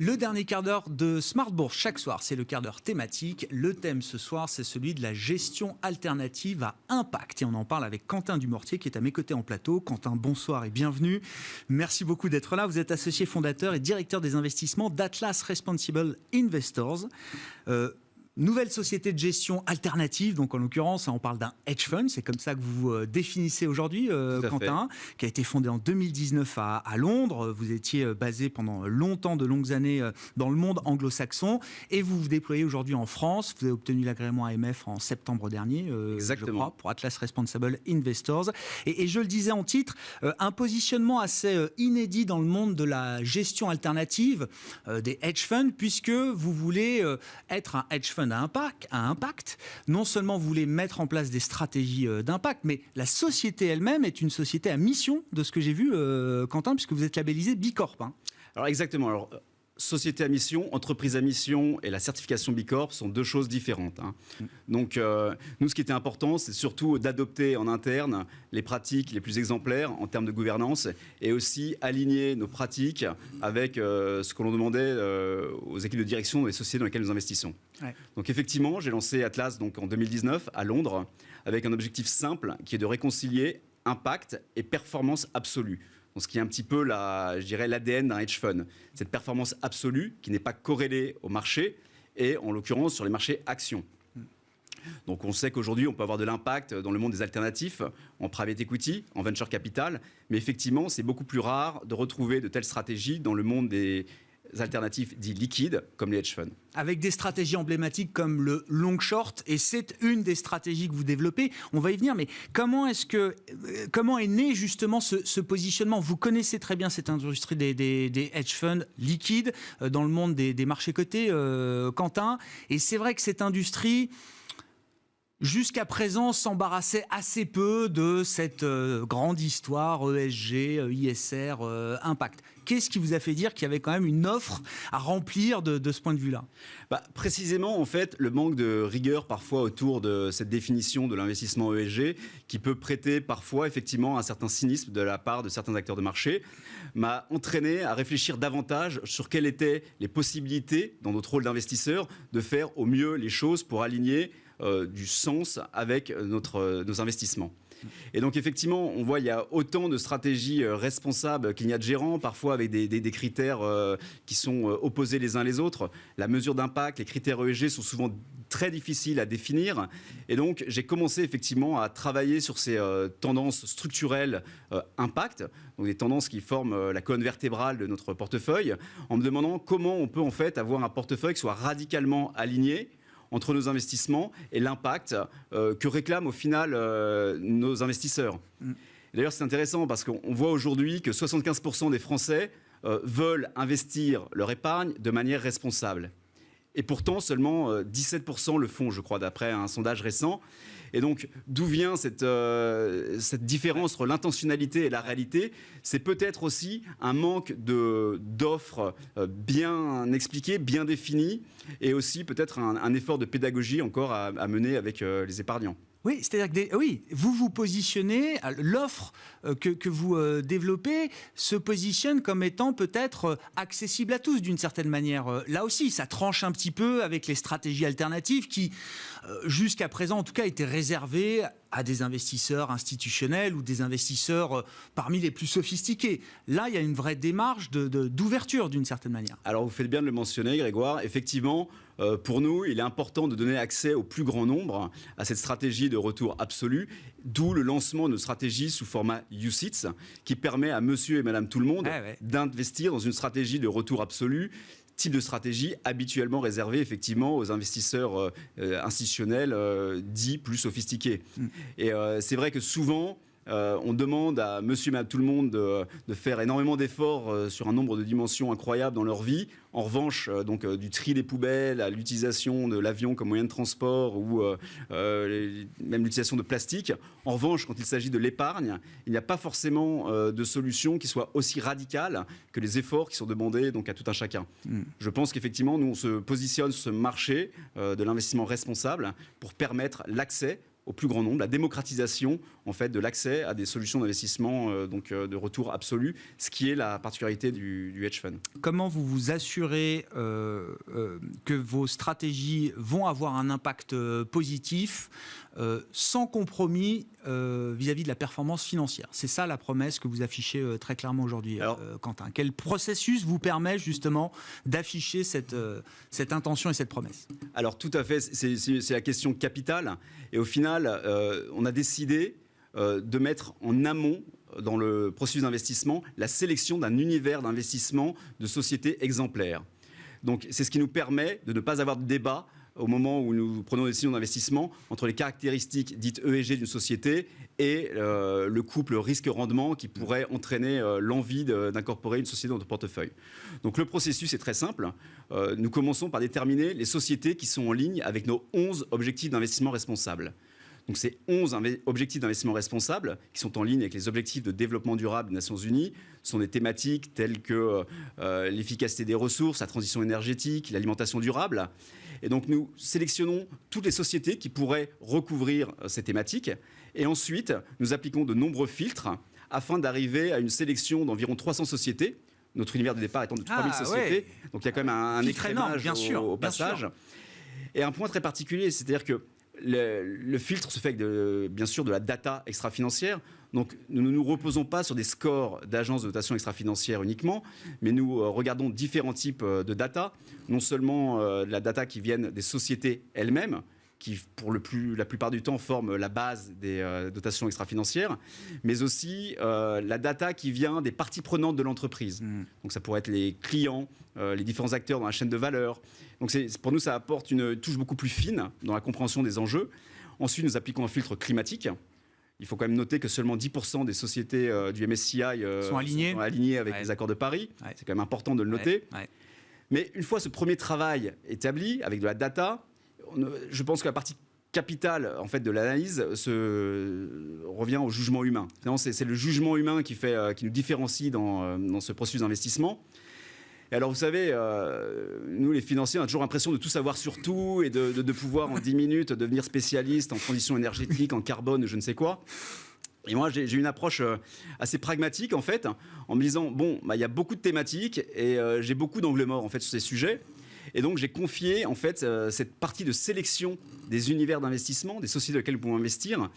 Le dernier quart d'heure de Smart Bourse chaque soir, c'est le quart d'heure thématique. Le thème ce soir, c'est celui de la gestion alternative à impact. Et on en parle avec Quentin Dumortier qui est à mes côtés en plateau. Quentin, bonsoir et bienvenue. Merci beaucoup d'être là. Vous êtes associé fondateur et directeur des investissements d'Atlas Responsible Investors. Nouvelle société de gestion alternative, donc en l'occurrence, on parle d'un hedge fund, c'est comme ça que vous vous définissez aujourd'hui, Quentin, qui a été fondé en 2019 à Londres. Vous étiez basé pendant longtemps, de longues années, dans le monde anglo-saxon, et vous vous déployez aujourd'hui en France. Vous avez obtenu l'agrément AMF en septembre dernier, je crois, pour Atlas Responsible Investors. Et je le disais en titre, un positionnement assez inédit dans le monde de la gestion alternative des hedge funds, puisque vous voulez être un hedge fund à impact. Non seulement vous voulez mettre en place des stratégies d'impact, mais la société elle-même est une société à mission, de ce que j'ai vu, Quentin, puisque vous êtes labellisé B Corp. Alors exactement. Alors, société à mission, entreprise à mission et la certification B Corp sont deux choses différentes. Donc, nous, ce qui était important, c'est surtout d'adopter en interne les pratiques les plus exemplaires en termes de gouvernance et aussi aligner nos pratiques avec ce que l'on demandait aux équipes de direction des sociétés dans lesquelles nous investissons. Ouais. Donc, effectivement, j'ai lancé Atlas en 2019 à Londres avec un objectif simple qui est de réconcilier impact et performance absolue. Donc, ce qui est un petit peu, je dirais, l'ADN d'un hedge fund. Cette performance absolue qui n'est pas corrélée au marché et, en l'occurrence, sur les marchés actions. Donc, on sait qu'aujourd'hui, on peut avoir de l'impact dans le monde des alternatifs, en private equity, en venture capital. Mais effectivement, c'est beaucoup plus rare de retrouver de telles stratégies dans le monde des alternatifs dits liquides, comme les hedge funds. Avec des stratégies emblématiques comme le long short, et c'est une des stratégies que vous développez. On va y venir, mais comment est né justement ce positionnement? Vous connaissez très bien cette industrie des hedge funds liquides dans le monde des marchés cotés, Quentin. Et c'est vrai que cette industrie, jusqu'à présent, s'embarrassait assez peu de cette grande histoire ESG, ISR, impact. Qu'est-ce qui vous a fait dire qu'il y avait quand même une offre à remplir de ce point de vue-là? Précisément, en fait, le manque de rigueur parfois autour de cette définition de l'investissement ESG, qui peut prêter parfois effectivement un certain cynisme de la part de certains acteurs de marché, m'a entraîné à réfléchir davantage sur quelles étaient les possibilités, dans notre rôle d'investisseur, de faire au mieux les choses pour aligner du sens avec nos investissements. Et donc effectivement, on voit il y a autant de stratégies responsables qu'il n'y a de gérants, parfois avec des critères qui sont opposés les uns les autres. La mesure d'impact, les critères ESG sont souvent très difficiles à définir. Et donc j'ai commencé effectivement à travailler sur ces tendances structurelles impact, donc des tendances qui forment la colonne vertébrale de notre portefeuille, en me demandant comment on peut en fait avoir un portefeuille qui soit radicalement aligné entre nos investissements et l'impact que réclament au final nos investisseurs. D'ailleurs, c'est intéressant parce qu'on voit aujourd'hui que 75% des Français veulent investir leur épargne de manière responsable. Et pourtant, seulement 17% le font, je crois, d'après un sondage récent. Et donc, d'où vient cette différence entre l'intentionnalité et la réalité? C'est peut-être aussi un manque d'offres bien expliquées, bien définies, et aussi peut-être un effort de pédagogie encore à mener avec les épargnants. Oui, c'est-à-dire que vous vous positionnez, l'offre que vous développez se positionne comme étant peut-être accessible à tous d'une certaine manière. Là aussi, ça tranche un petit peu avec les stratégies alternatives qui, jusqu'à présent en tout cas, étaient réservées à des investisseurs institutionnels ou des investisseurs parmi les plus sophistiqués. Là, il y a une vraie démarche d'ouverture d'une certaine manière. Alors, vous faites bien de le mentionner, Grégoire. Effectivement, pour nous, il est important de donner accès au plus grand nombre à cette stratégie de retour absolu, d'où le lancement de stratégie sous format UCITS, qui permet à monsieur et madame tout le monde d'investir dans une stratégie de retour absolu, type de stratégie habituellement réservée effectivement aux investisseurs institutionnels dits plus sophistiqués. Et c'est vrai que souvent, on demande à monsieur et madame tout le monde de faire énormément d'efforts sur un nombre de dimensions incroyables dans leur vie. En revanche, du tri des poubelles à l'utilisation de l'avion comme moyen de transport ou même l'utilisation de plastique. En revanche, quand il s'agit de l'épargne, il n'y a pas forcément de solution qui soit aussi radicale que les efforts qui sont demandés à tout un chacun. Je pense qu'effectivement, nous, on se positionne sur ce marché de l'investissement responsable pour permettre l'accès au plus grand nombre, la démocratisation en fait, de l'accès à des solutions d'investissement de retour absolu, ce qui est la particularité du hedge fund. Comment vous vous assurez que vos stratégies vont avoir un impact positif sans compromis vis-à-vis de la performance financière? C'est ça la promesse que vous affichez très clairement aujourd'hui, Quentin. Quel processus vous permet justement d'afficher cette intention et cette promesse? Alors tout à fait, c'est la question capitale. Et au final, on a décidé de mettre en amont dans le processus d'investissement la sélection d'un univers d'investissement de sociétés exemplaires. Donc c'est ce qui nous permet de ne pas avoir de débat au moment où nous prenons des décisions d'investissement entre les caractéristiques dites ESG d'une société et le couple risque-rendement qui pourrait entraîner l'envie d'incorporer une société dans notre portefeuille. Donc le processus est très simple. Nous commençons par déterminer les sociétés qui sont en ligne avec nos 11 objectifs d'investissement responsables. Donc ces 11 objectifs d'investissement responsable qui sont en ligne avec les objectifs de développement durable des Nations Unies sont des thématiques telles que l'efficacité des ressources, la transition énergétique, l'alimentation durable. Et donc nous sélectionnons toutes les sociétés qui pourraient recouvrir ces thématiques. Et ensuite, nous appliquons de nombreux filtres afin d'arriver à une sélection d'environ 300 sociétés. Notre univers de départ étant de 3000 sociétés. Ouais. Donc il y a quand même un écrémage au passage. Bien sûr. Et un point très particulier, c'est-à-dire que le filtre se fait avec bien sûr de la data extra-financière. Donc nous ne nous reposons pas sur des scores d'agences de notation extra-financière uniquement, mais nous regardons différents types de data. Non seulement la data qui viennent des sociétés elles-mêmes, qui la plupart du temps forment la base des dotations extra-financières, mais aussi la data qui vient des parties prenantes de l'entreprise. Donc ça pourrait être les clients, les différents acteurs dans la chaîne de valeur. Donc pour nous, ça apporte une touche beaucoup plus fine dans la compréhension des enjeux. Ensuite, nous appliquons un filtre climatique. Il faut quand même noter que seulement 10% des sociétés du MSCI sont alignées avec les accords de Paris. Ouais. C'est quand même important de le noter. Ouais. Mais une fois ce premier travail établi avec de la data, je pense que la partie capitale en fait, de l'analyse revient au jugement humain. C'est le jugement humain qui nous différencie dans ce processus d'investissement. Et alors, vous savez, nous, les financiers, on a toujours l'impression de tout savoir sur tout et de pouvoir, en 10 minutes, devenir spécialiste en transition énergétique, en carbone, je ne sais quoi. Et moi, j'ai une approche assez pragmatique, en fait, en me disant, bon, il y a beaucoup de thématiques et j'ai beaucoup d'angles morts, en fait, sur ces sujets. Et donc, j'ai confié, en fait, cette partie de sélection des univers d'investissement, des sociétés dans lesquelles nous pouvons investir,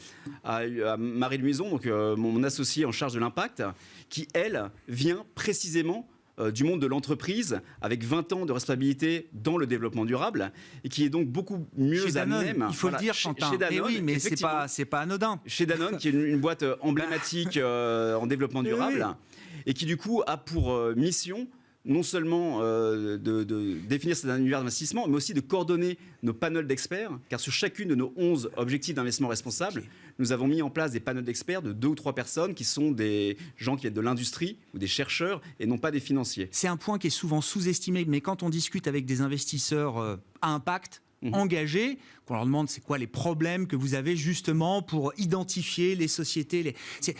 à Marie Luison, donc mon associé en charge de l'impact, qui, elle, vient précisément du monde de l'entreprise, avec 20 ans de responsabilité dans le développement durable, et qui est donc beaucoup mieux à même. Il faut le dire, Quentin. Chez Danone, oui, mais c'est pas anodin. Chez Danone, qui est une boîte emblématique en développement durable, et qui du coup a pour mission non seulement de définir cet univers d'investissement, mais aussi de coordonner nos panels d'experts, car sur chacune de nos 11 objectifs d'investissement responsable, nous avons mis en place des panels d'experts de 2 ou 3 personnes qui sont des gens qui viennent de l'industrie ou des chercheurs et non pas des financiers. C'est un point qui est souvent sous-estimé, mais quand on discute avec des investisseurs à impact, engagés, qu'on leur demande c'est quoi les problèmes que vous avez justement pour identifier les sociétés.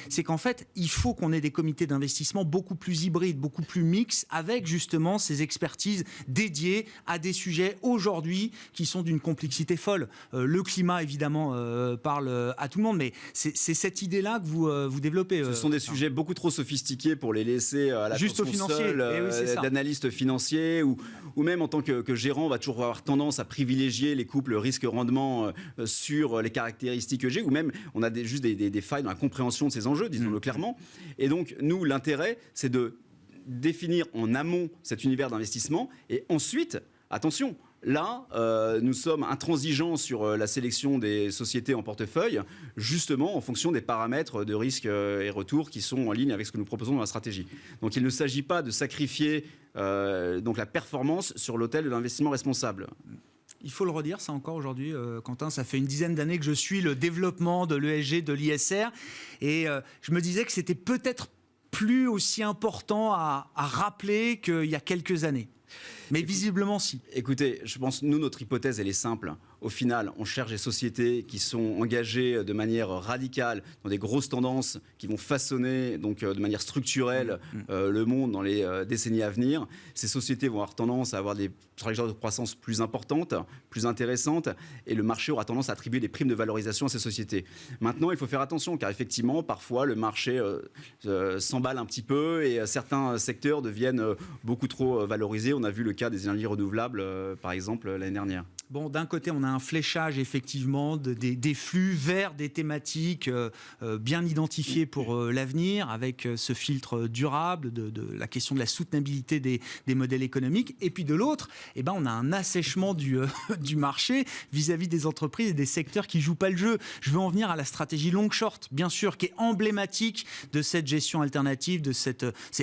C'est qu'en fait, il faut qu'on ait des comités d'investissement beaucoup plus hybrides, beaucoup plus mixtes, avec justement ces expertises dédiées à des sujets aujourd'hui qui sont d'une complexité folle. Le climat, évidemment, parle à tout le monde, mais c'est cette idée-là que vous développez. Ce sont des sujets beaucoup trop sophistiqués pour les laisser à la console d'analystes financiers ou même en tant que gérant, on va toujours avoir tendance à privilégier les couples risque-rendement sur les caractéristiques ESG, ou même on a juste des failles dans la compréhension de ces enjeux, disons-le clairement. Et donc, nous, l'intérêt, c'est de définir en amont cet univers d'investissement et ensuite, attention, là, nous sommes intransigeants sur la sélection des sociétés en portefeuille, justement en fonction des paramètres de risque et retour qui sont en ligne avec ce que nous proposons dans la stratégie. Donc il ne s'agit pas de sacrifier donc la performance sur l'autel de l'investissement responsable. Il faut le redire, ça encore aujourd'hui, Quentin, ça fait une dizaine d'années que je suis le développement de l'ESG, de l'ISR, et je me disais que c'était peut-être plus aussi important à rappeler qu'il y a quelques années. Mais visiblement, si. Écoutez, je pense, nous, notre hypothèse, elle est simple. au final, on cherche des sociétés qui sont engagées de manière radicale dans des grosses tendances qui vont façonner donc, de manière structurelle le monde dans les décennies à venir. Ces sociétés vont avoir tendance à avoir des trajectoires de croissance plus importantes, plus intéressantes, et le marché aura tendance à attribuer des primes de valorisation à ces sociétés. Maintenant, il faut faire attention, car effectivement, parfois, le marché s'emballe un petit peu et certains secteurs deviennent beaucoup trop valorisés. On a vu le cas des énergies renouvelables, par exemple, l'année dernière. Bon, d'un côté, on a un fléchage effectivement des flux vers des thématiques bien identifiées pour l'avenir, avec ce filtre durable, de la question de la soutenabilité des modèles économiques. Et puis de l'autre, eh ben, on a un assèchement du marché vis-à-vis des entreprises et des secteurs qui ne jouent pas le jeu. Je veux en venir à la stratégie long-short, bien sûr, qui est emblématique de cette gestion alternative, de ces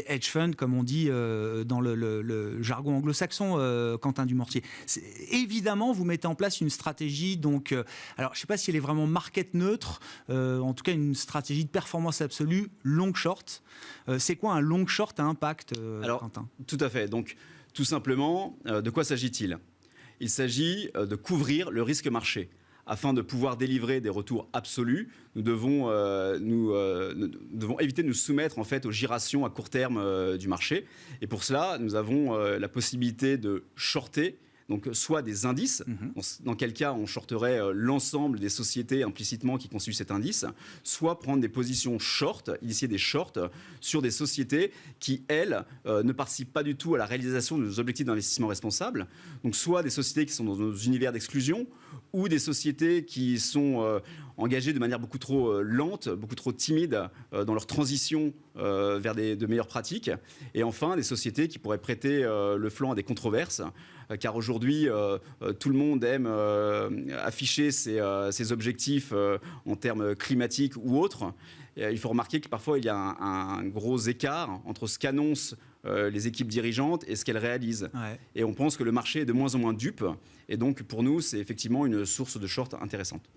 hedge funds, comme on dit dans le jargon anglo-saxon, Quentin Dumortier. Évidemment, vous mettez en place une stratégie, donc, alors je ne sais pas si elle est vraiment market neutre, en tout cas une stratégie de performance absolue, long-short. C'est quoi un long-short à impact, Quentin ? Tout à fait. Donc, tout simplement, de quoi s'agit-il ? Il s'agit de couvrir le risque marché. Afin de pouvoir délivrer des retours absolus, nous devons éviter de nous soumettre en fait aux gyrations à court terme du marché. Et pour cela, nous avons la possibilité de shorter, donc soit des indices, dans quel cas on shorterait l'ensemble des sociétés implicitement qui constituent cet indice, soit prendre des positions short, initier des shorts sur des sociétés qui, elles, ne participent pas du tout à la réalisation de nos objectifs d'investissement responsable. Donc soit des sociétés qui sont dans nos univers d'exclusion, ou des sociétés qui sont engagées de manière beaucoup trop lente, beaucoup trop timide dans leur transition vers de meilleures pratiques. Et enfin, des sociétés qui pourraient prêter le flanc à des controverses, car aujourd'hui, tout le monde aime afficher ses objectifs en termes climatiques ou autres. Il faut remarquer que parfois, il y a un gros écart entre ce qu'annoncent les équipes dirigeantes et ce qu'elles réalisent. Ouais. Et on pense que le marché est de moins en moins dupe. Et donc, pour nous, c'est effectivement une source de short intéressante.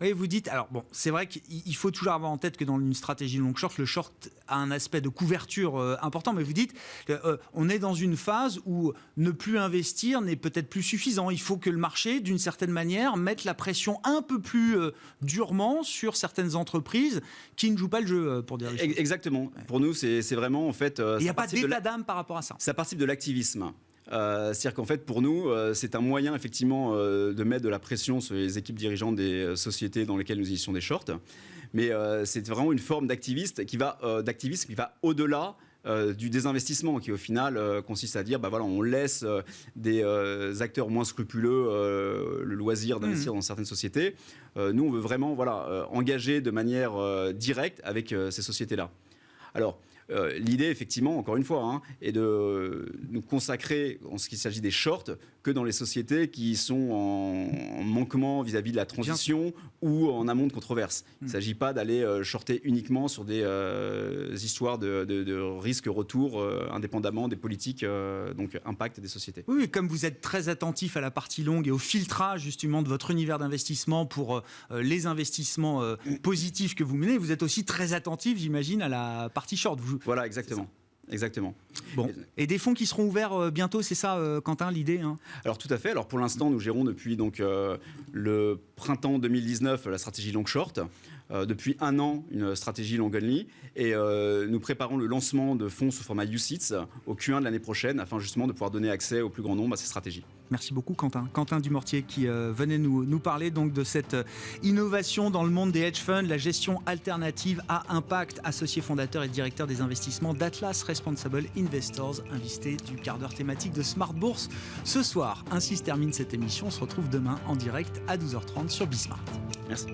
Oui, vous dites, alors bon, c'est vrai qu'il faut toujours avoir en tête que dans une stratégie long short, le short a un aspect de couverture important, mais vous dites, on est dans une phase où ne plus investir n'est peut-être plus suffisant. Il faut que le marché, d'une certaine manière, mette la pression un peu plus durement sur certaines entreprises qui ne jouent pas le jeu, pour dire les choses. Exactement. Ouais. Pour nous, c'est vraiment en fait... Il n'y a pas d'état d'âme par rapport à ça. Ça participe de l'activisme. C'est-à-dire qu'en fait, pour nous, c'est un moyen effectivement de mettre de la pression sur les équipes dirigeantes des sociétés dans lesquelles nous initions des shorts. Mais c'est vraiment une forme d'activisme qui va au-delà du désinvestissement, qui au final consiste à dire, bah voilà, on laisse des acteurs moins scrupuleux le loisir d'investir dans certaines sociétés. Nous, on veut vraiment engager de manière directe avec ces sociétés-là. Alors, l'idée, effectivement, encore une fois, est de nous consacrer, en ce qu'il s'agit des shorts, que dans les sociétés qui sont en manquement vis-à-vis de la transition ou en amont de controverses. Il ne s'agit pas d'aller shorter uniquement sur des histoires de risque-retour indépendamment des politiques, donc impact des sociétés. Oui, comme vous êtes très attentif à la partie longue et au filtrage justement de votre univers d'investissement pour les investissements positifs que vous menez, vous êtes aussi très attentif, j'imagine, à la partie short. Voilà, exactement. Exactement. Bon. Et des fonds qui seront ouverts bientôt, c'est ça, Quentin, l'idée Alors tout à fait. Alors pour l'instant, nous gérons depuis donc, le printemps 2019 la stratégie long short. Depuis un an, une stratégie long only. Et nous préparons le lancement de fonds sous format UCITS au Q1 de l'année prochaine, afin justement de pouvoir donner accès au plus grand nombre à ces stratégies. Merci beaucoup, Quentin. Quentin Dumortier qui venait nous parler donc de cette innovation dans le monde des hedge funds, la gestion alternative à impact, associé fondateur et directeur des investissements d'Atlas Responsible Investors, invité du quart d'heure thématique de Smart Bourse ce soir. Ainsi se termine cette émission. On se retrouve demain en direct à 12h30 sur Bismart. Merci.